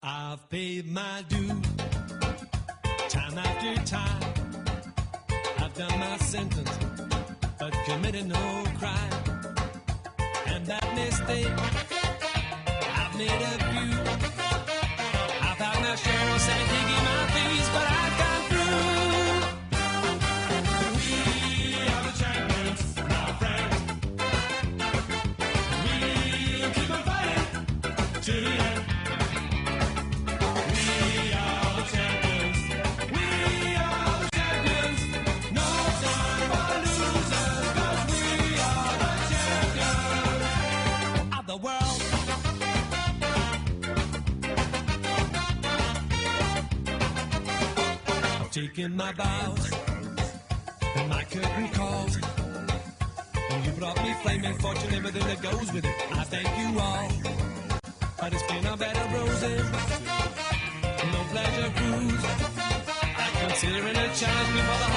I've paid my due, time after time. I've done my sentence, but committed no crime. And that mistake, I've made a few. I've had my share of sand digging my face, but I've gone through. We are the champions, my friend. We'll keep on fighting to the end. Taking my bows and my curtain calls, and you brought me flaming fortune, everything that goes with it. I thank you all, but it's been a bed of roses, no pleasure cruise. I consider it a challenge before the